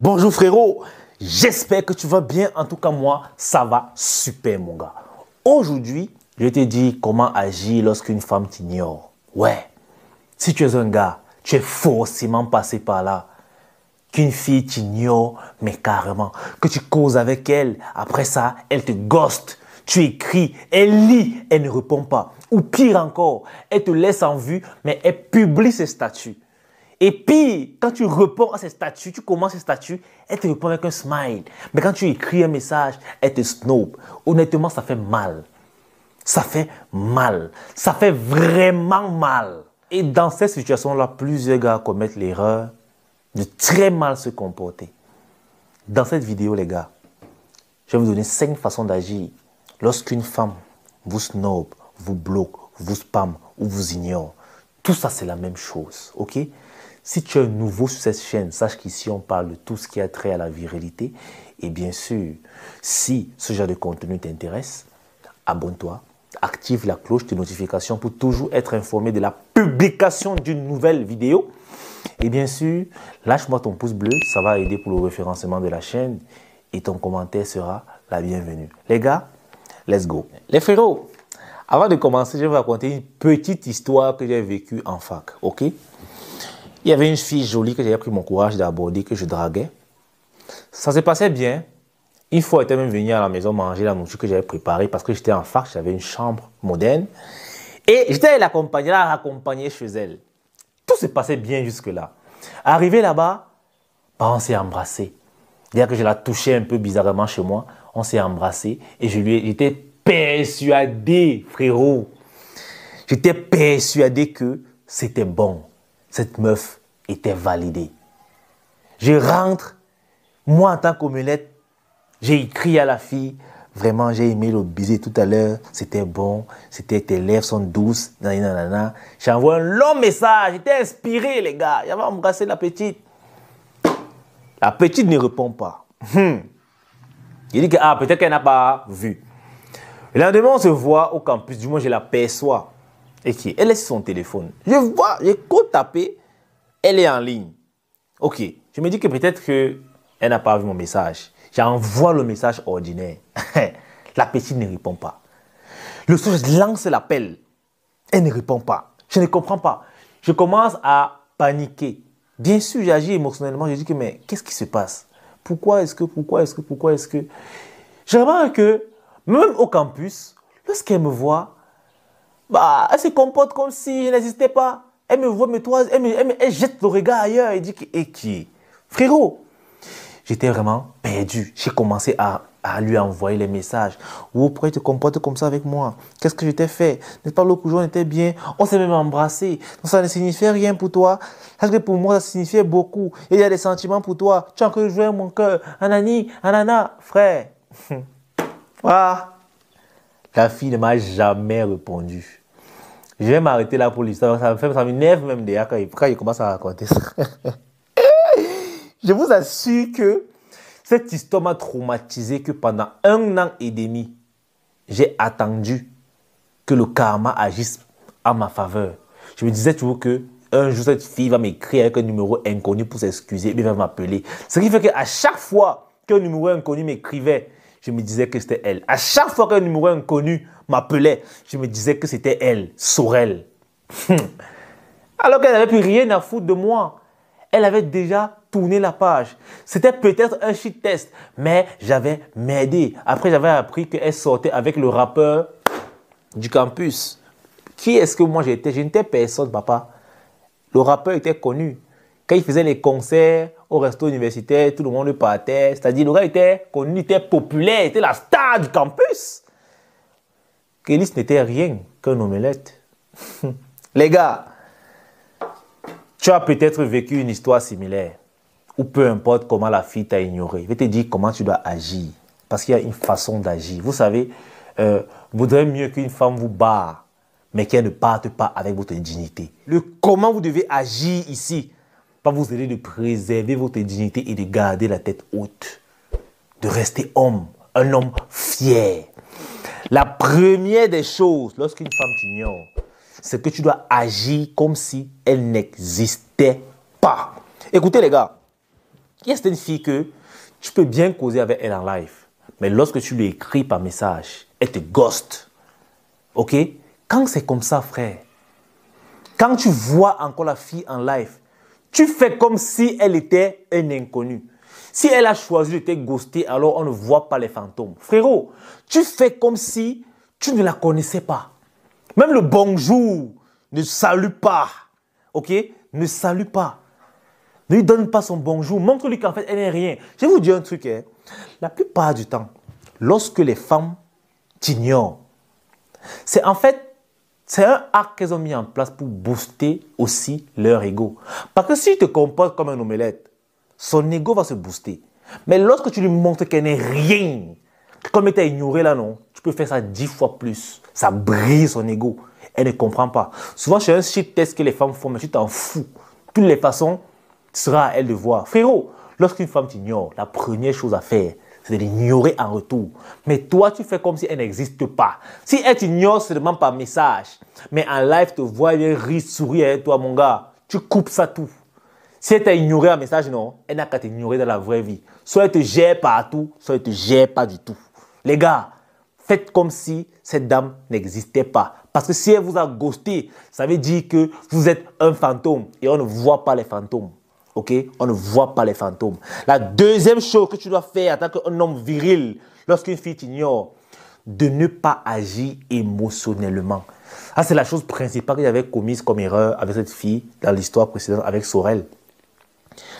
Bonjour frérot, j'espère que tu vas bien. En tout cas, moi, ça va super mon gars. Aujourd'hui, je te dis comment agir lorsqu'une femme t'ignore. Ouais, si tu es un gars, tu es forcément passé par là. Qu'une fille t'ignore, mais carrément. Que tu causes avec elle, après ça, elle te ghoste. Tu écris, elle lit, elle ne répond pas. Ou pire encore, elle te laisse en vue, mais elle publie ses statuts. Et puis, quand tu réponds à ses statuts, tu commences ses statuts, elle te répond avec un smile. Mais quand tu écris un message, elle te snob. Honnêtement, ça fait mal. Ça fait mal. Ça fait vraiment mal. Et dans cette situation-là, plusieurs gars commettent l'erreur de très mal se comporter. Dans cette vidéo, les gars, je vais vous donner 5 façons d'agir lorsqu'une femme vous snob, vous bloque, vous spam ou vous ignore. Tout ça, c'est la même chose, ok? Si tu es nouveau sur cette chaîne, sache qu'ici, on parle de tout ce qui a trait à la virilité. Et bien sûr, si ce genre de contenu t'intéresse, abonne-toi, active la cloche de notification pour toujours être informé de la publication d'une nouvelle vidéo. Et bien sûr, lâche-moi ton pouce bleu, ça va aider pour le référencement de la chaîne et ton commentaire sera la bienvenue. Les gars, let's go. Les frérots, avant de commencer, je vais vous raconter une petite histoire que j'ai vécue en fac, ok? Il y avait une fille jolie que j'avais pris mon courage d'aborder, que je draguais. Ça se passait bien. Une fois, elle était même venue à la maison manger la nourriture que j'avais préparée parce que j'étais en fac, j'avais une chambre moderne. Et j'étais allé la raccompagner chez elle. Tout se passait bien jusque-là. Arrivé là-bas, on s'est embrassé. Dès que je la touchais un peu bizarrement chez moi, on s'est embrassé et j'étais persuadé, frérot. J'étais persuadé que c'était bon. Cette meuf était validée. Je rentre, moi en tant qu'omelette, j'ai écrit à la fille, vraiment j'ai aimé le baiser tout à l'heure, c'était bon, tes lèvres sont douces, nanana. J'ai envoyé un long message, j'étais inspiré les gars, j'avais embrassé la petite. La petite ne répond pas. Il dit que peut-être qu'elle n'a pas vu. Le lendemain on se voit au campus, du moins je l'aperçois. Et elle est sur son téléphone. Je vois, j'écoute taper, elle est en ligne. Ok, je me dis que peut-être qu'elle n'a pas vu mon message. J'envoie le message ordinaire. La petite ne répond pas. Le soir, je lance l'appel. Elle ne répond pas. Je ne comprends pas. Je commence à paniquer. Bien sûr, j'agis émotionnellement. Je dis que mais qu'est-ce qui se passe? Pourquoi est-ce que je remarque que même au campus, lorsqu'elle me voit, elle se comporte comme si je n'existais pas. Elle me voit, elle jette le regard ailleurs. Elle dit que, et qui? Frérot, j'étais vraiment perdu. J'ai commencé à lui envoyer les messages. Oh, pourquoi tu te comportes comme ça avec moi? Qu'est-ce que je t'ai fait? N'est-ce pas, l'autre jour, on était bien. On s'est même embrassé. Donc, ça ne signifiait rien pour toi. Parce que pour moi, ça signifiait beaucoup. Il y a des sentiments pour toi. Tu as encore joué mon cœur. Anani, anana, frère. Ah. La fille ne m'a jamais répondu. Je vais m'arrêter là pour l'histoire. Ça m'énerve même déjà quand il commence à raconter ça. Je vous assure que cette histoire m'a traumatisé que pendant 1 an et demi, j'ai attendu que le karma agisse à ma faveur. Je me disais toujours que un jour, cette fille va m'écrire avec un numéro inconnu pour s'excuser et va m'appeler. Ce qui fait qu'à chaque fois qu'un numéro inconnu m'écrivait, je me disais que c'était elle. À chaque fois qu'un numéro inconnu m'appelait, je me disais que c'était elle, Sorel. Alors qu'elle n'avait plus rien à foutre de moi. Elle avait déjà tourné la page. C'était peut-être un shit test, mais j'avais m'aidé. Après, j'avais appris qu'elle sortait avec le rappeur du campus. Qui est-ce que moi j'étais? Je n'étais personne, papa. Le rappeur était connu. Quand il faisait les concerts au resto universitaire, tout le monde le partait. C'est-à-dire, le gars était connu, il était populaire, il était la star du campus. Kélis n'était rien qu'un omelette. Les gars, tu as peut-être vécu une histoire similaire. Ou peu importe comment la fille t'a ignoré. Je vais te dire comment tu dois agir. Parce qu'il y a une façon d'agir. Vous savez, vous voudrez mieux qu'une femme vous barre, mais qu'elle ne parte pas avec votre dignité. Le comment vous devez agir ici va vous aider de préserver votre dignité et de garder la tête haute. De rester homme, un homme fier. La première des choses, lorsqu'une femme t'ignore, c'est que tu dois agir comme si elle n'existait pas. Écoutez les gars, Il y a certaines filles que tu peux bien causer avec elle en live. Mais lorsque tu lui écris par message, elle te ghost. Ok? Quand c'est comme ça, frère, quand tu vois encore la fille en live, tu fais comme si elle était un inconnu. Si elle a choisi de te ghoster, alors on ne voit pas les fantômes. Frérot, tu fais comme si tu ne la connaissais pas. Même le bonjour ne salue pas. Ok? Ne salue pas. Ne lui donne pas son bonjour. Montre-lui qu'en fait, elle n'est rien. Je vais vous dire un truc. Hein. La plupart du temps, lorsque les femmes t'ignorent, c'est un acte qu'elles ont mis en place pour booster aussi leur ego. Parce que si tu te comportes comme un omelette, son ego va se booster. Mais lorsque tu lui montres qu'elle n'est rien, comme elle t'a ignoré là, non, tu peux faire ça 10 fois plus. Ça brise son ego. Elle ne comprend pas. Souvent, c'est un shit test que les femmes font, mais tu t'en fous. De toutes les façons, ce sera à elle de voir. Frérot, lorsqu'une femme t'ignore, la première chose à faire, c'est de l'ignorer en retour. Mais toi, tu fais comme si elle n'existe pas. Si elle t'ignore seulement par message, mais en live, te voit, elle rit, sourit avec toi, mon gars, tu coupes ça tout. Si elle t'a ignoré en message, non, elle n'a qu'à t'ignorer dans la vraie vie. Soit elle te gère partout, soit elle ne te gère pas du tout. Les gars, faites comme si cette dame n'existait pas. Parce que si elle vous a ghosté, ça veut dire que vous êtes un fantôme et on ne voit pas les fantômes. Ok? On ne voit pas les fantômes. La deuxième chose que tu dois faire en tant qu'un homme viril, lorsqu'une fille t'ignore, de ne pas agir émotionnellement. Ça, c'est la chose principale que j'avais commise comme erreur avec cette fille dans l'histoire précédente avec Sorel.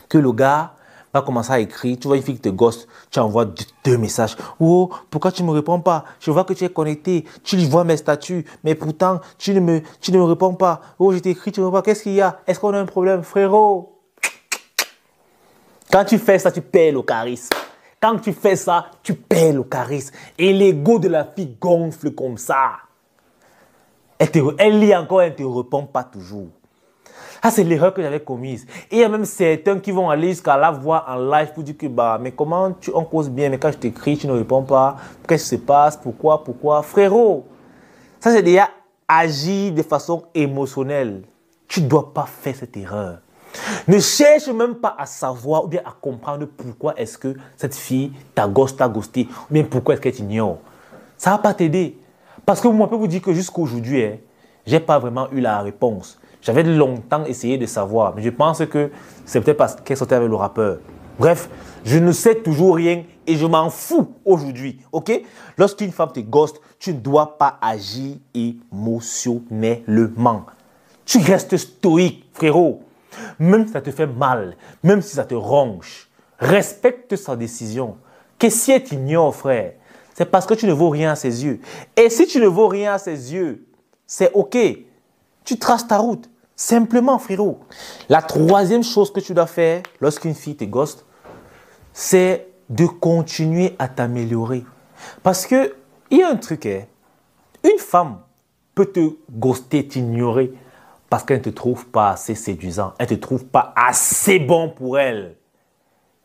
Que le gars va commencer à écrire, tu vois une fille qui te ghost, tu envoies 2 messages. Oh, pourquoi tu ne me réponds pas? Je vois que tu es connecté, tu vois mes statuts, mais pourtant, tu ne me réponds pas. Oh, je t'écris, tu ne me réponds pas. Qu'est-ce qu'il y a? Est-ce qu'on a un problème, frérot? Quand tu fais ça, tu perds le charisme. Quand tu fais ça, tu perds le charisme. Et l'ego de la fille gonfle comme ça. Elle lit encore, elle ne te répond pas toujours. Ça, c'est l'erreur que j'avais commise. Et il y a même certains qui vont aller jusqu'à la voir en live pour dire que, bah, mais comment on cause bien, mais quand je t'écris, tu ne réponds pas. Qu'est-ce qui se passe? Pourquoi? Frérot, ça, c'est déjà agir de façon émotionnelle. Tu ne dois pas faire cette erreur. Ne cherche même pas à savoir ou bien à comprendre pourquoi est-ce que cette fille t'a ghosté ou bien pourquoi est-ce qu'elle t'ignore. Ça ne va pas t'aider. Parce que moi, je peux vous dire que jusqu'à aujourd'hui, je n'ai pas vraiment eu la réponse. J'avais longtemps essayé de savoir, mais je pense que c'est peut-être parce qu'elle sortait avec le rappeur. Bref, je ne sais toujours rien et je m'en fous aujourd'hui, ok? Lorsqu'une femme te ghoste, tu ne dois pas agir émotionnellement. Tu restes stoïque, frérot. Même si ça te fait mal, même si ça te ronge, respecte sa décision. Que si elle t'ignore, frère, c'est parce que tu ne vaux rien à ses yeux. Et si tu ne vaux rien à ses yeux, c'est ok. Tu traces ta route. Simplement, frérot. La troisième chose que tu dois faire lorsqu'une fille te ghoste, c'est de continuer à t'améliorer. Parce que, il y a un truc, une femme peut te ghoster, t'ignorer, parce qu'elle ne te trouve pas assez séduisant. Elle ne te trouve pas assez bon pour elle.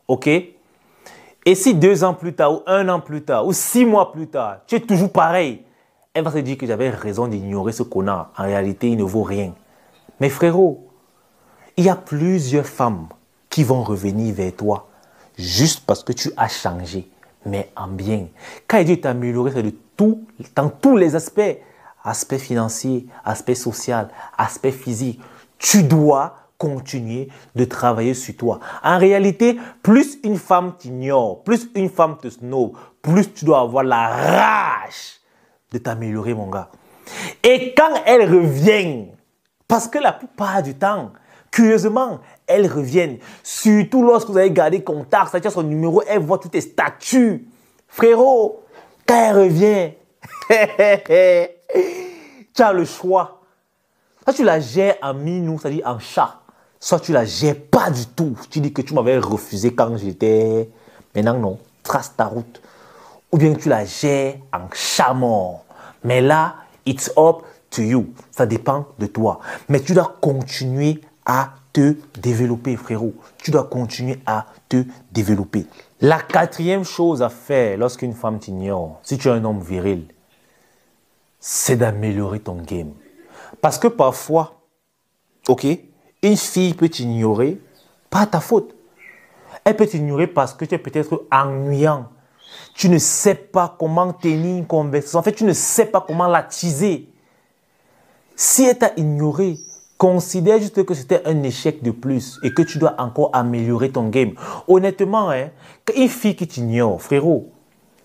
Ok? Et si 2 ans plus tard, ou 1 an plus tard, ou 6 mois plus tard, tu es toujours pareil, elle va se dire que j'avais raison d'ignorer ce connard. En réalité, il ne vaut rien. Mais frérot, il y a plusieurs femmes qui vont revenir vers toi juste parce que tu as changé, mais en bien. Quand il dit t'améliorer, c'est dans tous les aspects. Aspect financier, aspect social, aspect physique. Tu dois continuer de travailler sur toi. En réalité, plus une femme t'ignore, plus une femme te snob, plus tu dois avoir la rage de t'améliorer, mon gars. Et quand elle revient, parce que la plupart du temps, curieusement, elles reviennent. Surtout lorsque vous avez gardé contact, c'est-à-dire son numéro, elle voit tous tes statuts. Frérot, quand elle revient, tu as le choix. Soit tu la gères en minou, c'est-à-dire en chat. Soit tu la gères pas du tout. Tu dis que tu m'avais refusé quand j'étais... Maintenant, non. Trace ta route. Ou bien tu la gères en chat mort. Mais là, it's up to you. Ça dépend de toi. Mais tu dois continuer à te développer, frérot. Tu dois continuer à te développer. La 4e chose à faire lorsqu'une femme t'ignore, si tu es un homme viril, c'est d'améliorer ton game. Parce que parfois, ok, une fille peut t'ignorer, pas ta faute. Elle peut t'ignorer parce que tu es peut-être ennuyant. Tu ne sais pas comment tenir une conversation. En fait, tu ne sais pas comment l'attiser. Si elle t'a ignoré, considère juste que c'était un échec de plus et que tu dois encore améliorer ton game. Honnêtement, une fille qui t'ignore, frérot,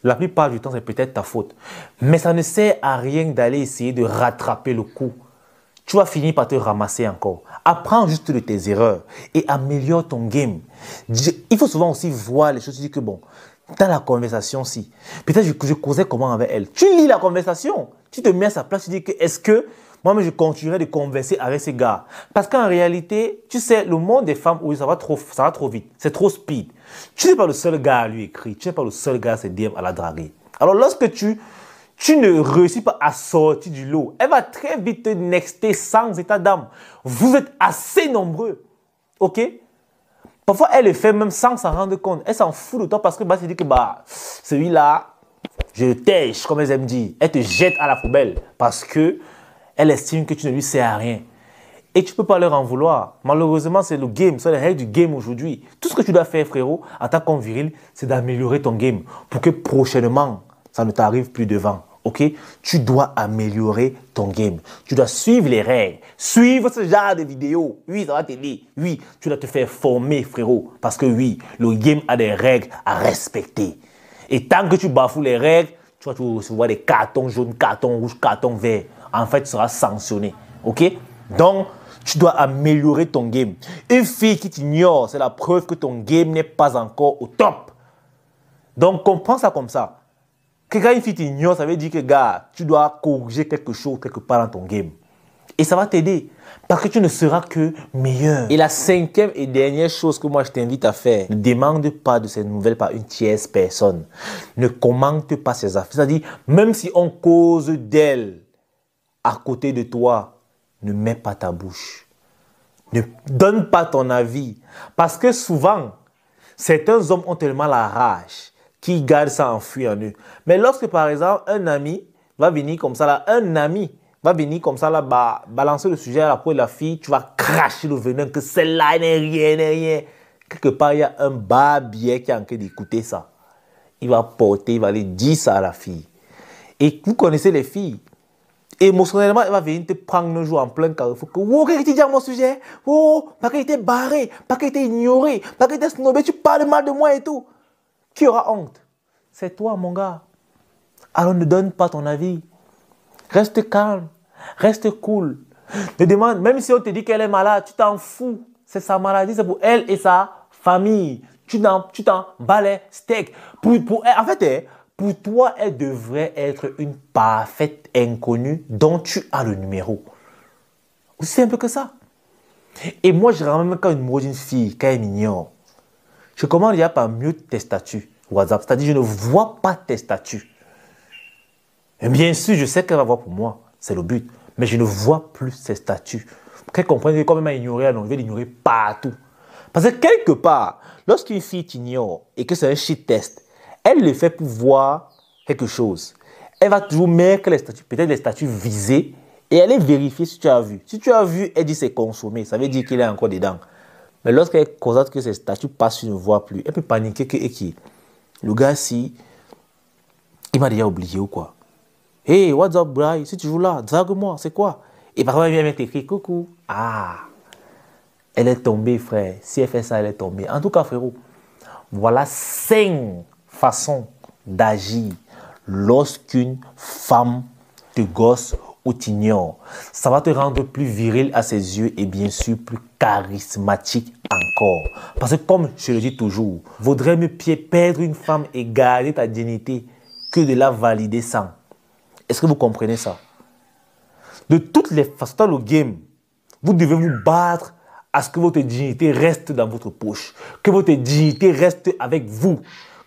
la plupart du temps, c'est peut-être ta faute. Mais ça ne sert à rien d'aller essayer de rattraper le coup. Tu vas finir par te ramasser encore. Apprends juste de tes erreurs et améliore ton game. Il faut souvent aussi voir les choses. Tu dis que bon, dans la conversation, si, peut-être je causais comment avec elle. Tu lis la conversation. Tu te mets à sa place. Tu dis que est-ce que moi, je continuerai de converser avec ces gars. Parce qu'en réalité, tu sais, le monde des femmes, oui, ça va trop vite. C'est trop speed. Tu n'es pas le seul gars à lui écrire. Tu n'es pas le seul gars à se dire à la draguer. Alors, lorsque tu ne réussis pas à sortir du lot, elle va très vite te nexter sans état d'âme. Vous êtes assez nombreux. OK? Parfois, elle le fait même sans s'en rendre compte. Elle s'en fout de toi parce que se dit que celui-là, je le tèche, comme elle aime dire. Elle te jette à la poubelle parce que elle estime que tu ne lui sers à rien. Et tu ne peux pas leur en vouloir. Malheureusement, c'est le game, c'est les règles du game aujourd'hui. Tout ce que tu dois faire, frérot, en tant qu'homme viril, c'est d'améliorer ton game pour que prochainement, ça ne t'arrive plus devant. OK? Tu dois améliorer ton game. Tu dois suivre les règles. Suivre ce genre de vidéos. Oui, ça va t'aider. Oui, tu dois te faire former, frérot. Parce que oui, le game a des règles à respecter. Et tant que tu bafoues les règles, tu vas recevoir des cartons jaunes, cartons rouges, cartons verts. En fait, tu seras sanctionné. OK? Donc, tu dois améliorer ton game. Une fille qui t'ignore, c'est la preuve que ton game n'est pas encore au top. Donc, comprends ça comme ça. Que quand une fille t'ignore, ça veut dire que, gars, tu dois corriger quelque chose quelque part dans ton game. Et ça va t'aider. Parce que tu ne seras que meilleur. Et la cinquième et dernière chose que moi je t'invite à faire, ne demande pas de ces nouvelles par une tierce personne. Ne commente pas ses affaires. C'est-à-dire, même si on cause d'elle à côté de toi, ne mets pas ta bouche. Ne donne pas ton avis. Parce que souvent, certains hommes ont tellement la rage qu'ils gardent ça enfui en eux. Mais lorsque, par exemple, un ami va venir comme ça, là, balancer le sujet à la peau de la fille, tu vas cracher le venin que celle-là n'est rien. Quelque part, il y a un barbier qui est en train d'écouter ça. Il va aller dire ça à la fille. Et vous connaissez les filles. Émotionnellement, elle va venir te prendre un jour en plein carrefour. Oh, qu'est-ce que tu dis à mon sujet? Oh, parce qu'elle était barrée, parce qu'elle était ignorée, parce qu'elle était snobée, tu parles mal de moi et tout. Qui aura honte? C'est toi, mon gars. Alors ne donne pas ton avis. Reste calme, reste cool. Ne demande, même si on te dit qu'elle est malade, tu t'en fous. C'est sa maladie, c'est pour elle et sa famille. Tu t'en bats les steaks. En fait, pour toi, elle devrait être une parfaite inconnue dont tu as le numéro. Aussi simple que ça. Et moi, je ramène même quand une numéro d'une fille, quand elle m'ignore, je commence déjà par mieux tes statuts WhatsApp. C'est-à-dire, je ne vois pas tes statuts. Et bien sûr, je sais qu'elle va voir pour moi. C'est le but. Mais je ne vois plus ses statuts. Pour qu'elle comprenne que quand même à ignorer, je vais l'ignorer partout. Parce que quelque part, lorsqu'une fille t'ignore et que c'est un shit test, elle le fait pour voir quelque chose. Elle va toujours mettre les statuts, peut-être les statuts visés, et aller vérifier si tu as vu. Si tu as vu, elle dit c'est consommé, ça veut dire qu'il est encore dedans. Mais lorsqu'elle constate que ses statuts passent, tu ne vois plus, elle peut paniquer que le gars, si il m'a déjà oublié ou quoi. Hey, what's up, Bray? Si tu joues là, drague-moi, c'est quoi? Et parfois, elle vient t'écrire coucou. Ah, elle est tombée, frère. Si elle fait ça, elle est tombée. En tout cas, frérot, voilà 5 façons d'agir lorsqu'une femme te gosse ou t'ignore. Ça va te rendre plus viril à ses yeux et bien sûr plus charismatique encore. Parce que comme je le dis toujours, vaudrait mieux perdre une femme et garder ta dignité que de la valider sans. Est-ce que vous comprenez ça? De toutes les façons, dans le game, vous devez vous battre à ce que votre dignité reste dans votre poche. Que votre dignité reste avec vous.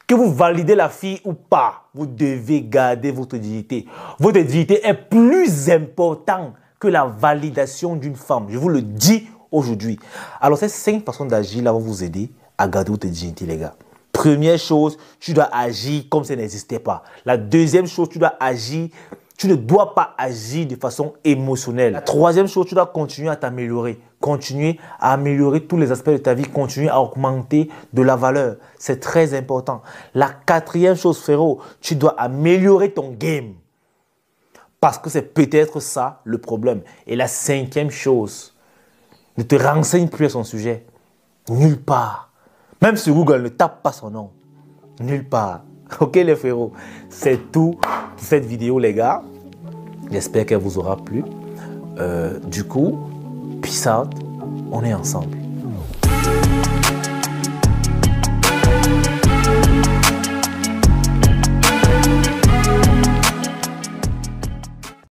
Que vous validez la fille ou pas, vous devez garder votre dignité. Votre dignité est plus importante que la validation d'une femme. Je vous le dis aujourd'hui. Alors, ces 5 façons d'agir là vont vous aider à garder votre dignité, les gars. Première chose, tu dois agir comme si ça n'existait pas. La deuxième chose, tu ne dois pas agir de façon émotionnelle. La troisième chose, tu dois continuer à t'améliorer. continuer à améliorer tous les aspects de ta vie, continuer à augmenter de la valeur. C'est très important. La quatrième chose, frérot, tu dois améliorer ton game. Parce que c'est peut-être ça le problème. Et la cinquième chose, ne te renseigne plus à son sujet. Nulle part. Même sur Google, ne tape pas son nom. Nulle part. Ok les frérots, c'est tout pour cette vidéo les gars. J'espère qu'elle vous aura plu. Du coup, peace out, on est ensemble.